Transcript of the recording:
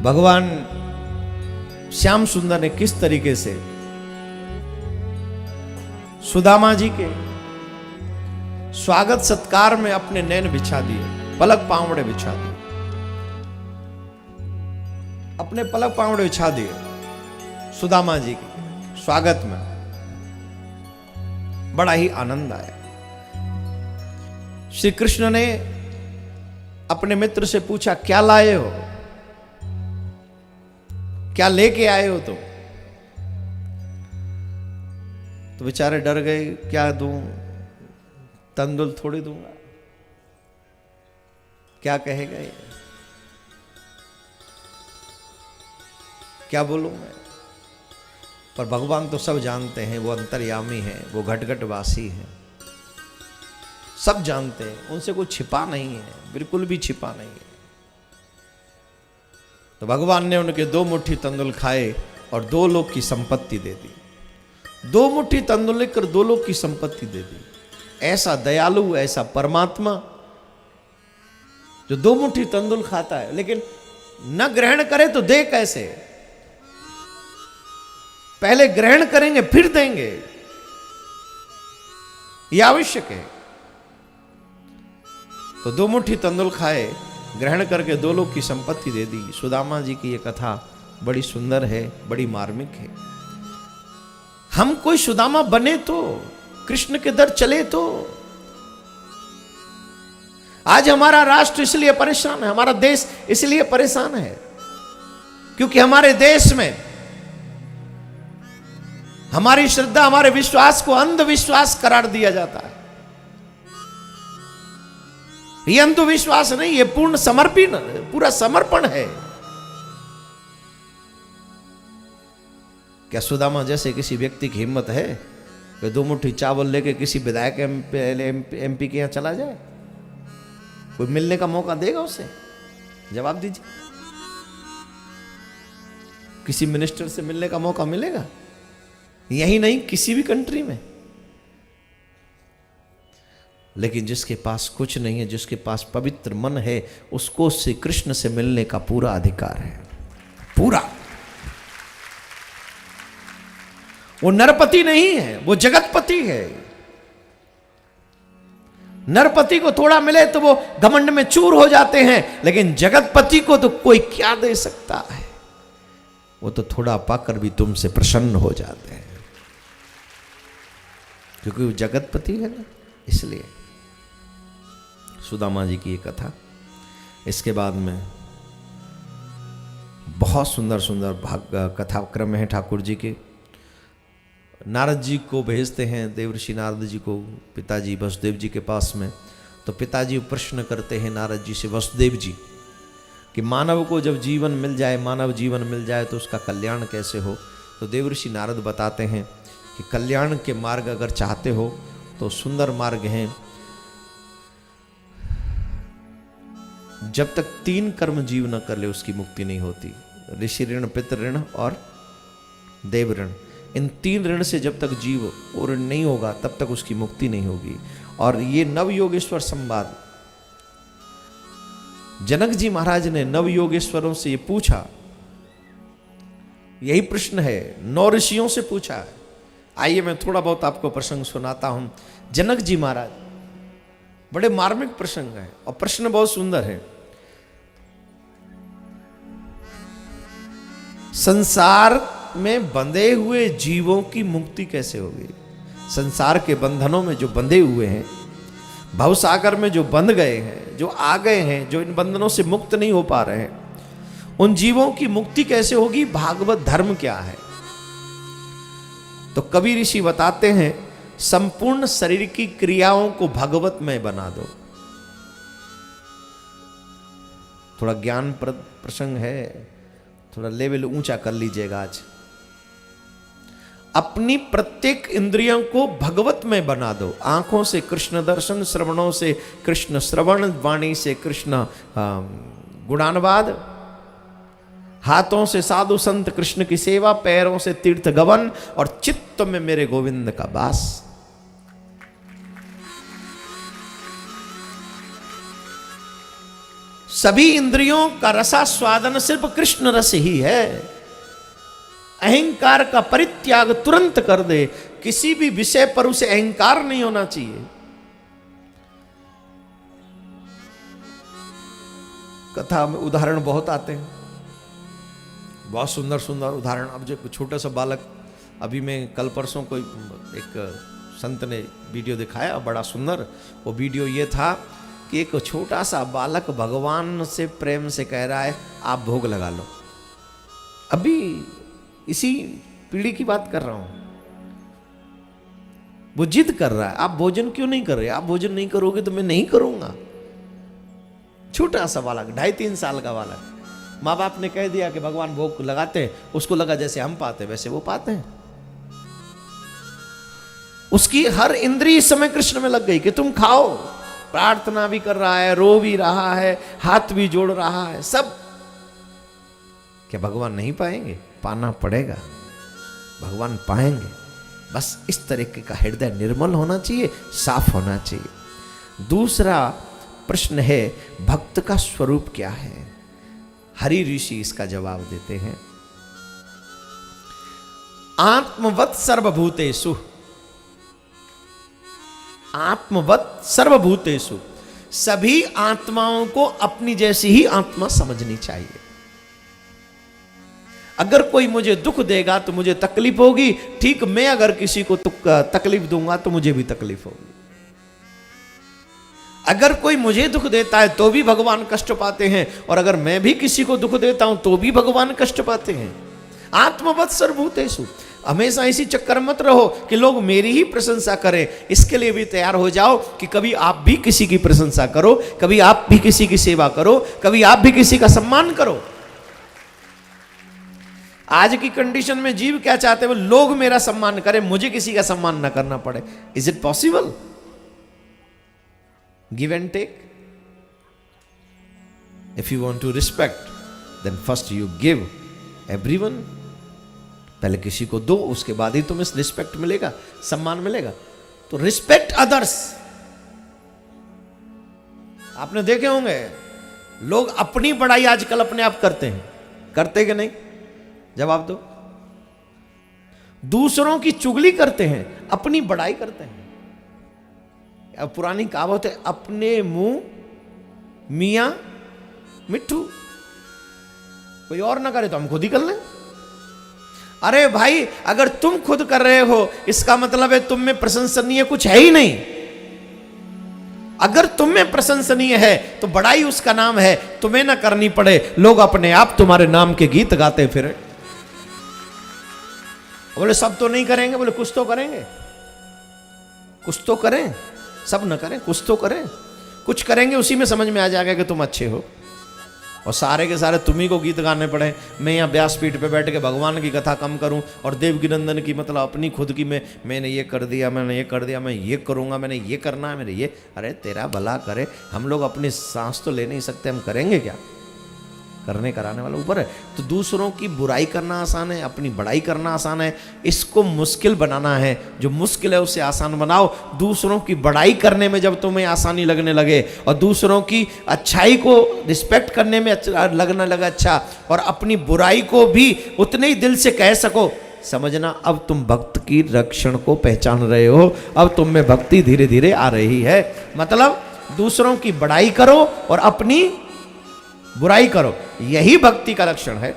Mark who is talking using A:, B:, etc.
A: भगवान श्याम सुंदर ने किस तरीके से सुदामा जी के स्वागत सत्कार में अपने नैन बिछा दिए, पलक पावड़े बिछा दिए, अपने पलक पावड़े बिछा दिए सुदामा जी के स्वागत में। बड़ा ही आनंद आया। श्री कृष्ण ने अपने मित्र से पूछा, क्या लाए हो, क्या लेके आए हो तुम? तो बेचारे डर गए, क्या दूं, तंदुल थोड़ी दूंगा, क्या कहेगा ये, क्या बोलूं मैं? पर भगवान तो सब जानते हैं, वो अंतर्यामी हैं, वो घटघटवासी हैं, सब जानते हैं, उनसे कोई छिपा नहीं है, बिल्कुल भी छिपा नहीं है। तो भगवान ने उनके 2 मुट्ठी तंदुल खाए और 2 लोग की संपत्ति दे दी। 2 मुट्ठी तंदुल लेकर 2 लोग की संपत्ति दे दी। ऐसा दयालु, ऐसा परमात्मा जो 2 मुट्ठी तंदुल खाता है, लेकिन न ग्रहण करे तो दे कैसे? पहले ग्रहण करेंगे फिर देंगे, यह आवश्यक है। तो 2 मुट्ठी तंदुल खाए, ग्रहण करके 2 लोग की संपत्ति दे दी। सुदामा जी की यह कथा बड़ी सुंदर है, बड़ी मार्मिक है। हम कोई सुदामा बने तो, कृष्ण के दर चले तो। आज हमारा राष्ट्र इसलिए परेशान है, हमारा देश इसलिए परेशान है क्योंकि हमारे देश में हमारी श्रद्धा, हमारे विश्वास को अंधविश्वास करार दिया जाता है। ये अंधविश्वास नहीं, ये पूर्ण समर्पण, पूरा समर्पण है। क्या सुदामा जैसे किसी व्यक्ति की हिम्मत है कि 2 मुट्ठी चावल लेके किसी विधायक एमपी के यहां चला जाए? कोई मिलने का मौका देगा उसे? जवाब दीजिए। किसी मिनिस्टर से मिलने का मौका मिलेगा? यही नहीं, किसी भी कंट्री में। लेकिन जिसके पास कुछ नहीं है, जिसके पास पवित्र मन है, उसको श्री कृष्ण से मिलने का पूरा अधिकार है, पूरा। वो नरपति नहीं है, वो जगतपति है। नरपति को थोड़ा मिले तो वो घमंड में चूर हो जाते हैं, लेकिन जगतपति को तो कोई क्या दे सकता है? वो तो थोड़ा पाकर भी तुमसे प्रसन्न हो जाते हैं, क्योंकि वो जगतपति है ना, इसलिए। सुदामा जी की ये कथा, इसके बाद में बहुत सुंदर सुंदर कथा क्रम है ठाकुर जी के। नारद जी को भेजते हैं, देवर्षि नारद जी को पिताजी वसुदेव जी के पास में। तो पिताजी प्रश्न करते हैं नारद जी से, वसुदेव जी, कि मानव को जब जीवन मिल जाए, मानव जीवन मिल जाए तो उसका कल्याण कैसे हो? तो देवर्षि नारद बताते हैं कि कल्याण के मार्ग अगर चाहते हो तो सुंदर मार्ग हैं। जब तक 3 कर्म जीव न कर ले उसकी मुक्ति नहीं होती। ऋषि ऋण, पितृ ऋण और देव ऋण। इन 3 ऋण से जब तक जीव और ऋण नहीं होगा तब तक उसकी मुक्ति नहीं होगी। और ये नव योगेश्वर संवाद, जनक जी महाराज ने नव योगेश्वरों से ये पूछा, यही प्रश्न है, 9 ऋषियों से पूछा है। आइए मैं थोड़ा बहुत आपको प्रसंग सुनाता हूं। जनक जी महाराज, बड़े मार्मिक प्रसंग है और प्रश्न बहुत सुंदर है। संसार में बंधे हुए जीवों की मुक्ति कैसे होगी? संसार के बंधनों में जो बंधे हुए हैं, भवसागर में जो बंध गए हैं, जो आ गए हैं, जो इन बंधनों से मुक्त नहीं हो पा रहे हैं, उन जीवों की मुक्ति कैसे होगी? भागवत धर्म क्या है? तो कवि ऋषि बताते हैं, संपूर्ण शरीर की क्रियाओं को भगवतमय बना दो। थोड़ा ज्ञानप्रद प्रसंग है, थोड़ा लेवल ऊंचा कर लीजिएगा आज। अपनी प्रत्येक इंद्रियों को भगवतमय बना दो। आंखों से कृष्ण दर्शन, श्रवणों से कृष्ण श्रवण, वाणी से कृष्ण गुणानुवाद, हाथों से साधु संत कृष्ण की सेवा, पैरों से तीर्थ गमन और चित्त में मेरे गोविंद का वास। सभी इंद्रियों का रसास्वादन सिर्फ कृष्ण रस ही है। अहंकार का परित्याग तुरंत कर दे। किसी भी विषय पर उसे अहंकार नहीं होना चाहिए। कथा में उदाहरण बहुत आते हैं, बहुत सुंदर सुंदर उदाहरण। अब जो छोटा सा बालक, अभी मैं कल परसों कोई एक संत ने वीडियो दिखाया बड़ा सुंदर। वो वीडियो ये था कि एक छोटा सा बालक भगवान से प्रेम से कह रहा है आप भोग लगा लो। अभी इसी पीढ़ी की बात कर रहा हूं। वो जिद कर रहा है, आप भोजन क्यों नहीं कर रहे? आप भोजन नहीं करोगे तो मैं नहीं करूंगा। छोटा सा बालक, 2.5-3 साल का बालक। माँ बाप ने कह दिया कि भगवान भोग लगाते हैं, उसको लगा जैसे हम पाते वैसे वो पाते हैं। उसकी हर इंद्रिय इस समय कृष्ण में लग गई कि तुम खाओ। प्रार्थना भी कर रहा है, रो भी रहा है, हाथ भी जोड़ रहा है, सब। क्या भगवान नहीं पाएंगे? पाना पड़ेगा, भगवान पाएंगे। बस इस तरीके का हृदय निर्मल होना चाहिए, साफ होना चाहिए। दूसरा प्रश्न है भक्त का स्वरूप क्या है? हरि ऋषि इसका जवाब देते हैं, आत्मवत् सर्वभूतेषु। आत्मवत् सर्वभूतेषु, सभी आत्माओं को अपनी जैसी ही आत्मा समझनी चाहिए। अगर कोई मुझे दुख देगा तो मुझे तकलीफ होगी, ठीक मैं अगर किसी को तकलीफ दूंगा तो मुझे भी तकलीफ होगी। अगर कोई मुझे दुख देता है तो भी भगवान कष्ट पाते हैं, और अगर मैं भी किसी को दुख देता हूं तो भी भगवान कष्ट पाते हैं। आत्मवत् सर्वभूतेषु। हमेशा इसी चक्कर मत रहो कि लोग मेरी ही प्रशंसा करें। इसके लिए भी तैयार हो जाओ कि कभी आप भी किसी की प्रशंसा करो, कभी आप भी किसी की सेवा करो, कभी आप भी किसी का सम्मान करो। आज की कंडीशन में जीव क्या चाहते हैं? वो लोग मेरा सम्मान करें, मुझे किसी का सम्मान ना करना पड़े। Is it possible? Give and take. If you want to respect then first you give everyone. पहले किसी को दो, उसके बाद ही तुम्हें रिस्पेक्ट मिलेगा, सम्मान मिलेगा। तो रिस्पेक्ट अदर्स। आपने देखे होंगे लोग अपनी बड़ाई आजकल अपने आप करते हैं, करते कि नहीं? जवाब दो। दूसरों की चुगली करते हैं, अपनी बड़ाई करते हैं। अब पुरानी कहावत है, अपने मुंह मियां मिट्ठू। कोई और ना करे तो हम खुद ही कर लें। अरे भाई, अगर तुम खुद कर रहे हो इसका मतलब है तुम में प्रशंसनीय कुछ है ही नहीं। अगर तुम में प्रशंसनीय है तो बड़ाई उसका नाम है, तुम्हें ना करनी पड़े, लोग अपने आप तुम्हारे नाम के गीत गाते फिरे। बोले सब तो नहीं करेंगे, बोले कुछ तो करेंगे, कुछ तो करें। सब न करें, कुछ तो करें। कुछ करेंगे उसी में समझ में आ जाएगा कि तुम अच्छे हो। और सारे के सारे तुम्ही को गीत गाने पड़े, मैं यहाँ व्यासपीठ पे बैठ के भगवान की कथा कम करूँ और देवकी नंदन की मतलब अपनी खुद की मैंने ये कर दिया, मैंने ये कर दिया, मैं ये करूँगा, मैंने ये करना है, मेरे ये। अरे तेरा भला करे, हम लोग अपनी सांस तो ले नहीं सकते, हम करेंगे क्या? करने कराने वाला ऊपर है। तो दूसरों की बुराई करना आसान है, अपनी बड़ाई करना आसान है। इसको मुश्किल बनाना है, जो मुश्किल है उसे आसान बनाओ। दूसरों की बड़ाई करने में जब तुम्हें आसानी लगने लगे और दूसरों की अच्छाई को रिस्पेक्ट करने में लगने लगा अच्छा, और अपनी बुराई को भी उतने ही दिल से कह सको, समझना अब तुम भक्त की रक्षण को पहचान रहे हो। अब तुम में भक्ति धीरे धीरे आ रही है। मतलब दूसरों की बड़ाई करो और अपनी बुराई करो, यही भक्ति का लक्षण है।